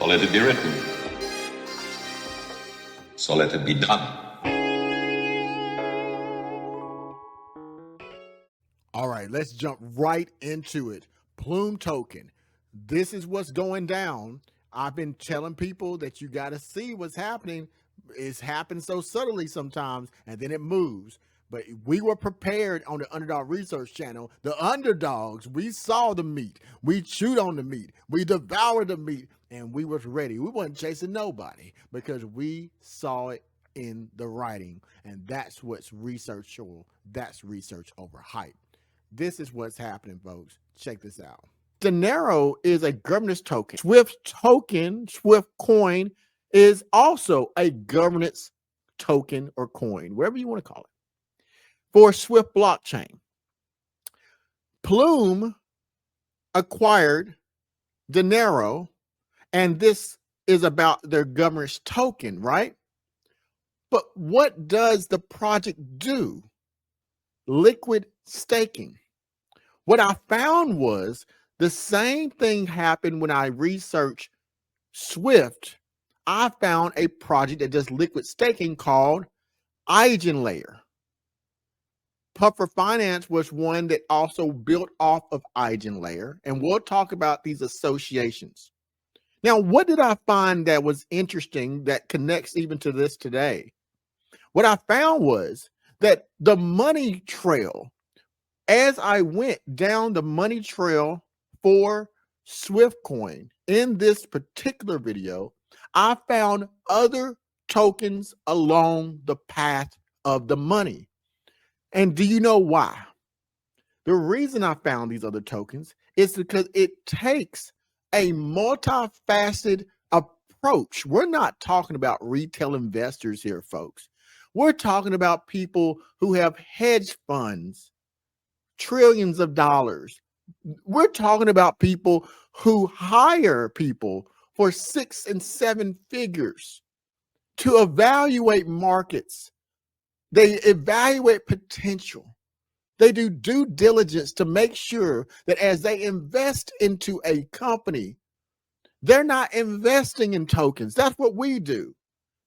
So let it be written. So let it be done. All right, let's jump right into it. Plume Token. This is what's going down. I've been telling people that you got to see what's happening. It's happened so subtly sometimes, and then it moves. But we were prepared on the Underdog Research Channel. The underdogs, we saw the meat. We chewed on the meat. We devoured the meat, and we was ready. We wasn't chasing nobody because we saw it in the writing, and that's what's researchable. That's research over hype. This is what's happening, folks. Check this out. Denaro is a governance token. Swift token, Swift coin is also a governance token or coin, whatever you want to call it, for Swift blockchain. Plume acquired Denaro, and this is about their governance token, right? But what does the project do? Liquid staking. What I found was the same thing happened when I researched Swift. I found a project that does liquid staking called EigenLayer. Puffer Finance was one that also built off of EigenLayer, and we'll talk about these associations. Now, what did I find that was interesting that connects even to this today? What I found was that the money trail, as I went down the money trail for Swift coin in this particular video, I found other tokens along the path of the money. And do you know why? The reason I found these other tokens is because it takes a multifaceted approach. We're not talking about retail investors here, folks. We're talking about people who have hedge funds, trillions of dollars. We're talking about people who hire people for 6 and 7 figures to evaluate markets. They evaluate potential. They do due diligence to make sure that as they invest into a company, they're not investing in tokens. That's what we do.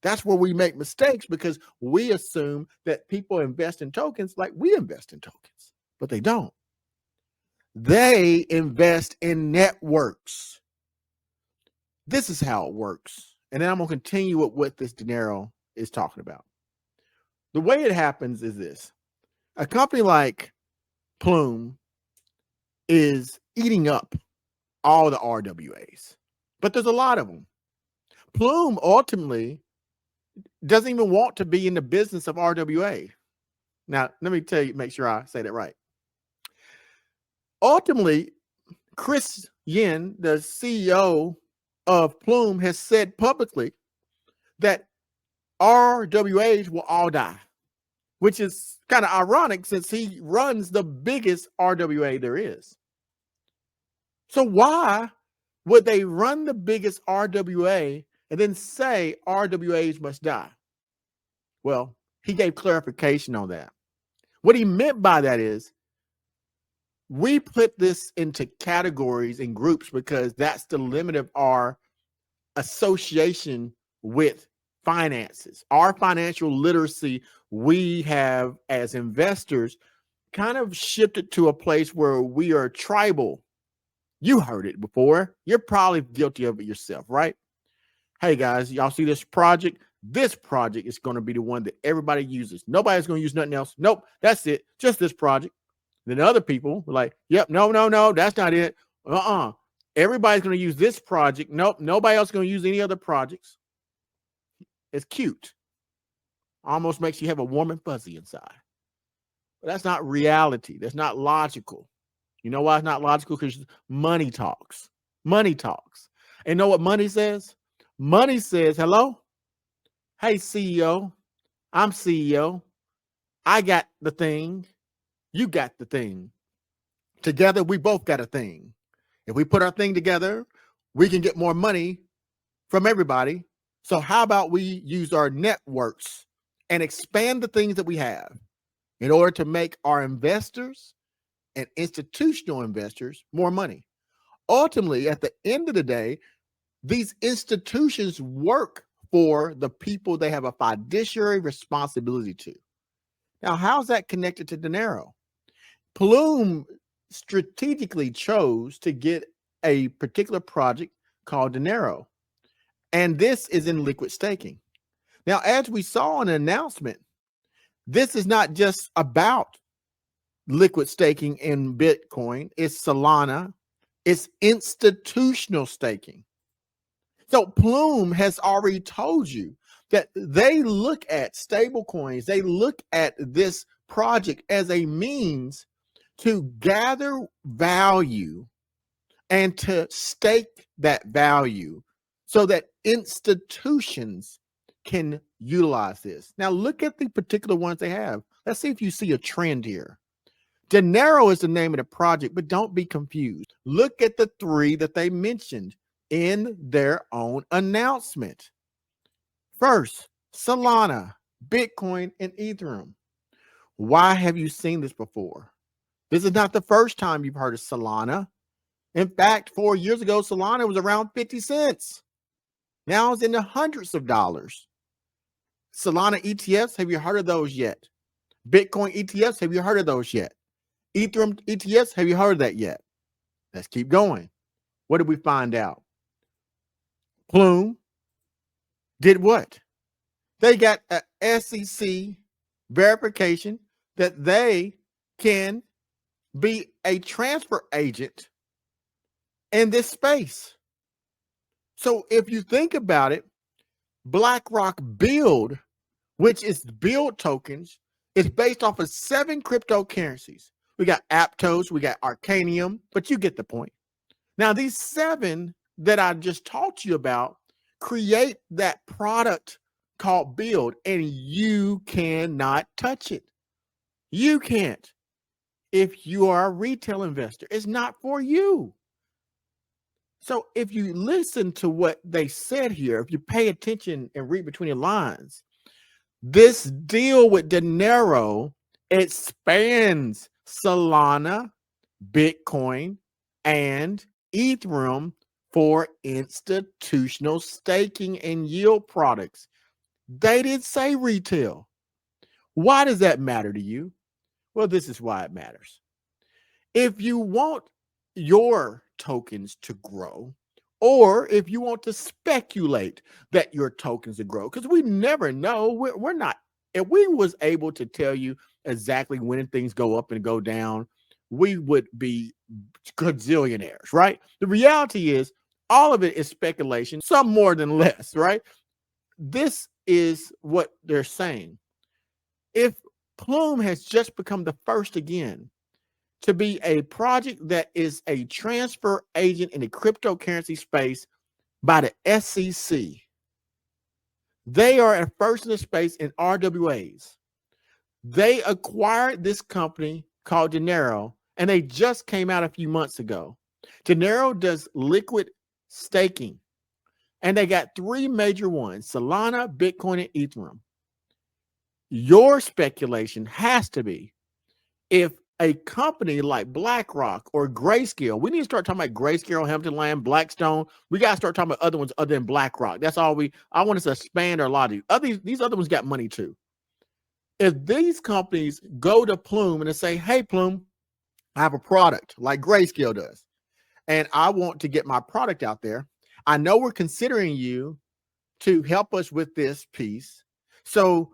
That's where we make mistakes because we assume that people invest in tokens like we invest in tokens, but they don't. They invest in networks. This is how it works. And then I'm going to continue with what this Denaro is talking about. The way it happens is this. A company like Plume is eating up all the RWAs, but there's a lot of them. Plume ultimately doesn't even want to be in the business of RWA. Now, let me tell you, make sure I say that right. Ultimately, Chris Yin, the CEO of Plume, has said publicly that RWAs will all die, which is kind of ironic since he runs the biggest RWA there is. So why would they run the biggest RWA and then say RWAs must die? Well, he gave clarification on that. What he meant by that is we put this into categories and groups because that's the limit of our association with finances. Our financial literacy we have as investors kind of shifted to a place where we are tribal. You heard it before. You're probably guilty of it yourself, right? Hey guys, y'all see this project? This project is going to be the one that everybody uses. Nobody's going to use nothing else. Nope, that's it. Just this project. Then other people were like, yep, no, that's not it. Everybody's going to use this project. Nope, nobody else is going to use any other projects. It's cute. Almost makes you have a warm and fuzzy inside. But that's not reality. That's not logical. You know why it's not logical? Because money talks. Money talks. And know what money says? Money says, hello? Hey, CEO. I'm CEO. I got the thing. You got the thing. Together, we both got a thing. If we put our thing together, we can get more money from everybody. So how about we use our networks and expand the things that we have in order to make our investors and institutional investors more money? Ultimately, at the end of the day, These institutions work for the people they have a fiduciary responsibility to. Now, how's that connected to Denaro? Plume strategically chose to get a particular project called Denaro, and this is in liquid staking. Now, as we saw in an announcement, this is not just about liquid staking in Bitcoin, it's Solana, it's institutional staking. So Plume has already told you that they look at stable coins, they look at this project as a means to gather value and to stake that value so that institutions can utilize this. Now look at the particular ones they have. Let's see if you see a trend here. Denaro is the name of the project, but don't be confused. Look at the three that they mentioned in their own announcement. First, Solana, Bitcoin, and Ethereum. Why have you seen this before? This is not the first time you've heard of Solana. In fact, 4 years ago, Solana was around 50 cents. Now it's in the hundreds of dollars. Solana ETFs, have you heard of those yet? Bitcoin ETFs, have you heard of those yet? Ethereum ETFs, have you heard of that yet? Let's keep going. What did we find out? Plume did what? They got a SEC verification that they can be a transfer agent in this space. So if you think about it, BlackRock Build, which is Build tokens, is based off of 7 cryptocurrencies. We got Aptos, we got Arcanium, but you get the point. Now, these 7 that I just talked to you about create that product called Build, and you cannot touch it. You can't. If you are a retail investor, it's not for you. So if you listen to what they said here, if you pay attention and read between the lines, this deal with Denaro expands Solana, Bitcoin, and Ethereum for institutional staking and yield products. They didn't say retail. Why does that matter to you? Well, this is why it matters. If you want your tokens to grow, or if you want to speculate that your tokens will grow, because we never know. We're not, if we was able to tell you exactly when things go up and go down, we would be gazillionaires, right? The reality is all of it is speculation, some more than less, right? This is what they're saying. If Plume has just become the first again to be a project that is a transfer agent in the cryptocurrency space by the SEC, they are at first in the space in RWAs. They acquired this company called Denaro, and they just came out a few months ago. Denaro does liquid staking, and they got 3 major ones: Solana, Bitcoin, and Ethereum. Your speculation has to be, if a company like BlackRock or Grayscale, we need to start talking about Grayscale, Hampton Lane, Blackstone. We got to start talking about other ones other than BlackRock. That's all I want us to expand our lot of these other ones got money too. If these companies go to Plume and they say, hey, Plume, I have a product like Grayscale does, and I want to get my product out there. I know we're considering you to help us with this piece. So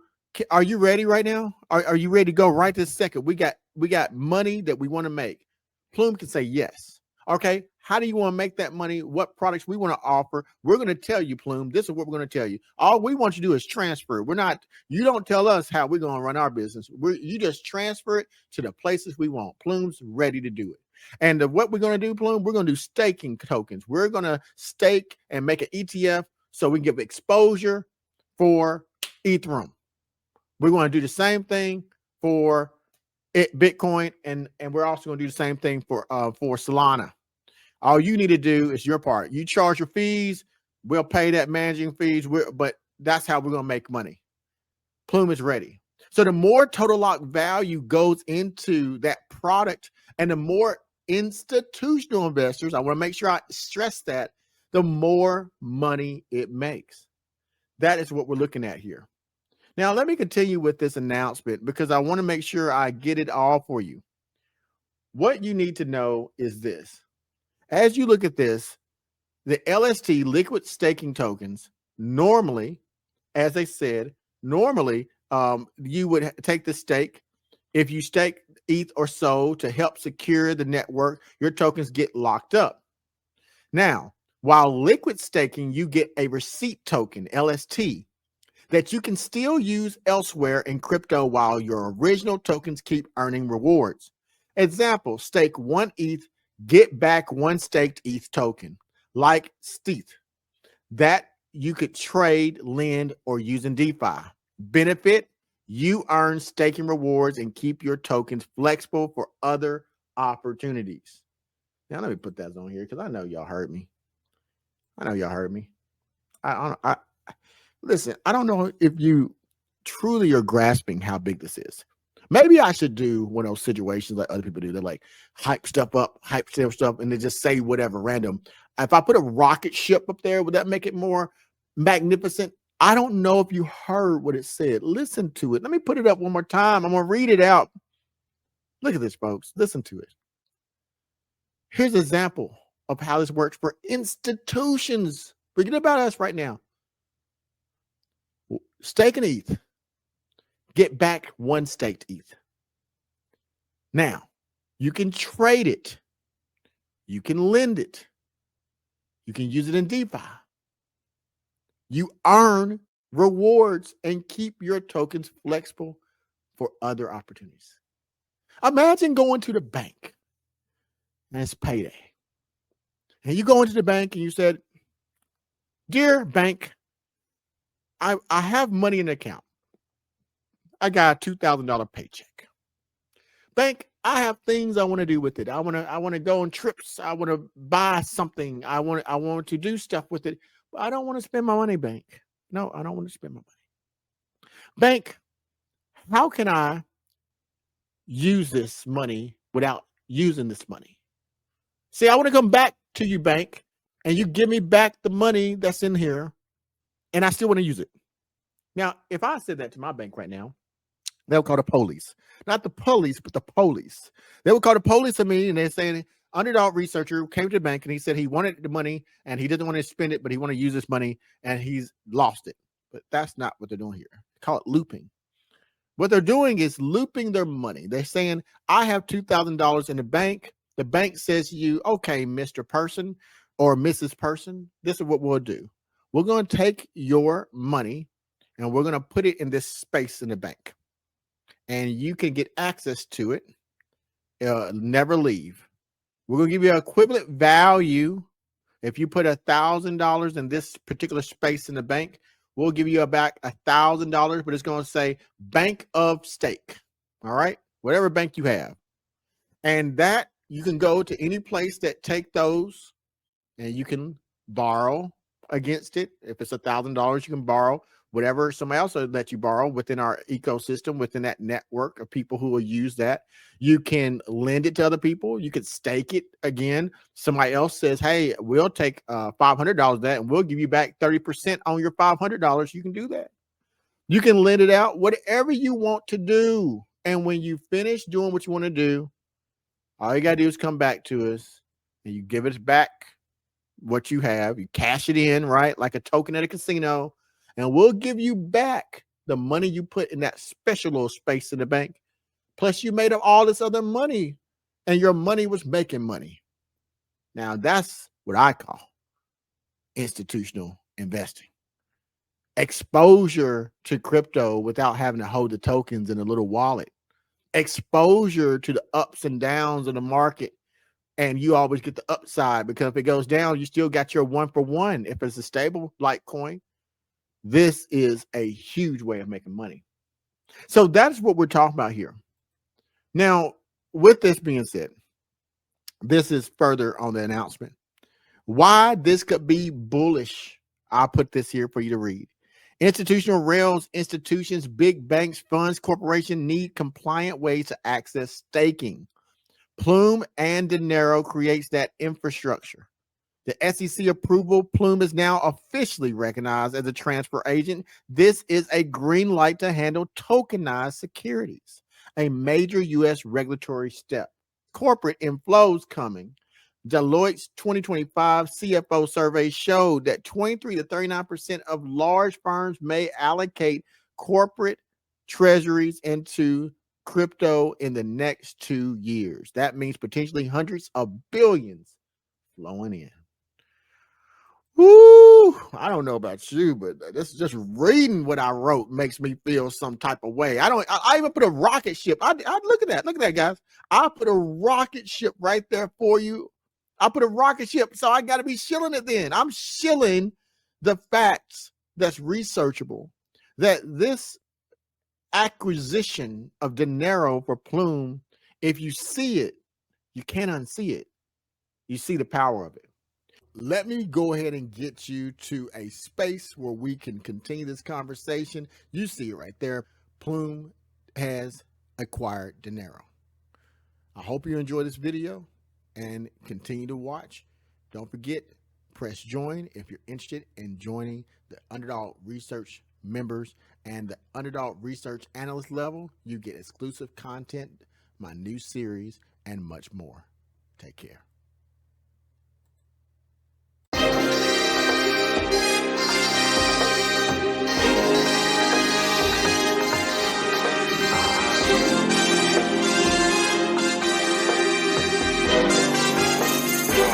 are you ready right now? Are you ready to go right this second? We got money that we want to make. Plume can say yes. Okay. How do you want to make that money? What products we want to offer? We're going to tell you, Plume. This is what we're going to tell you. All we want you to do is transfer. You don't tell us how we're going to run our business. You just transfer it to the places we want. Plume's ready to do it. And what we're going to do, Plume, we're going to do staking tokens. We're going to stake and make an ETF so we can give exposure for Ethereum. We're going to do the same thing for Bitcoin, and we're also going to do the same thing for Solana. All you need to do is your part. You charge your fees, we'll pay that managing fees, but that's how we're going to make money. Plume is ready. So the more total lock value goes into that product, and the more institutional investors, I want to make sure I stress that, the more money it makes. That is what we're looking at here. Now, let me continue with this announcement because I want to make sure I get it all for you. What you need to know is this. As you look at this, the LST liquid staking tokens, normally, as I said, normally you would take the stake. If you stake ETH or so to help secure the network, your tokens get locked up. Now, while liquid staking, you get a receipt token, LST, that you can still use elsewhere in crypto while your original tokens keep earning rewards. Example, stake 1 ETH, get back 1 staked ETH token, like STETH, that you could trade, lend, or use in DeFi. Benefit, you earn staking rewards and keep your tokens flexible for other opportunities. Now, let me put that on here because I know y'all heard me. Listen, I don't know if you truly are grasping how big this is. Maybe I should do one of those situations like other people do. They're like hype stuff up, and they just say whatever random. If I put a rocket ship up there, would that make it more magnificent? I don't know if you heard what it said. Listen to it. Let me put it up one more time. I'm going to read it out. Look at this, folks. Listen to it. Here's an example of how this works for institutions. Forget about us right now. Stake an ETH. Get back 1 staked ETH. Now, you can trade it. You can lend it. You can use it in DeFi. You earn rewards and keep your tokens flexible for other opportunities. Imagine going to the bank and it's payday. And you go into the bank and you said, "Dear bank, I have money in the account. I got a $2,000 paycheck. Bank, I have things I want to do with it. I want to go on trips. I want to buy something. I want to do stuff with it. But I don't want to spend my money, bank. No, I don't want to spend my money. Bank, how can I use this money without using this money? See, I want to come back to you, bank, and you give me back the money that's in here, and I still want to use it." Now, if I said that to my bank right now, they'll call the police. Not the police, but the police. They would call the police on me, and they're saying, Underdog researcher came to the bank, and he said he wanted the money, and he didn't want to spend it, but he wanted to use this money, and he's lost it. But that's not what they're doing here. They call it looping. What they're doing is looping their money. They're saying, I have $2,000 in the bank. The bank says to you, okay, Mr. Person or Mrs. Person, this is what we'll do. We're going to take your money and we're going to put it in this space in the bank. And you can get access to it, never leave. We're going to give you an equivalent value. If you put $1,000 in this particular space in the bank, we'll give you back $1,000, but it's going to say bank of stake. All right. Whatever bank you have. And that you can go to any place that take those and you can borrow against it. If it's $1,000, you can borrow whatever somebody else will let you borrow within our ecosystem, within that network of people who will use that. You can lend it to other people. You could stake it again. Somebody else says, hey, we'll take $500 of that and we'll give you back 30% on your $500. You can do that. You can lend it out, whatever you want to do. And when you finish doing what you want to do, all you got to do is come back to us and you give us back what you have. You cash it in, right? Like a token at a casino. And we'll give you back the money you put in that special little space in the bank. Plus, you made up all this other money, and your money was making money. Now, that's what I call institutional investing. Exposure to crypto without having to hold the tokens in a little wallet. Exposure to the ups and downs of the market. And you always get the upside because if it goes down, you still got your 1-for-1. If it's a stable like coin, this is a huge way of making money. So that's what we're talking about here. Now, with this being said, this is further on the announcement. Why this could be bullish. I'll put this here for you to read. Institutional rails, institutions, big banks, funds, corporations need compliant ways to access staking. Plume and Denaro creates that infrastructure. The SEC approval, Plume is now officially recognized as a transfer agent. This is a green light to handle tokenized securities, a major U.S. regulatory step. Corporate inflows coming. Deloitte's 2025 CFO survey showed that 23 to 39% of large firms may allocate corporate treasuries into crypto in the next 2 years. That means potentially hundreds of billions flowing in. Woo! I don't know about you, but this just reading what I wrote makes me feel some type of way. I even put a rocket ship. I look at that, guys. I put a rocket ship right there for you. I put a rocket ship, so I got to be shilling it then. I'm shilling the facts that's researchable, that this acquisition of Denaro for Plume, if you see it, you can't unsee it. You see the power of it. Let me go ahead and get you to a space where we can continue this conversation. You see it right there. Plume has acquired Denaro. I hope you enjoy this video and continue to watch. Don't forget, press join if you're interested in joining the Underdog Research members and the Underdog Research Analyst level. You get exclusive content, my new series, and much more. Take care.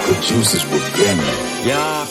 The juices will bend. Yeah.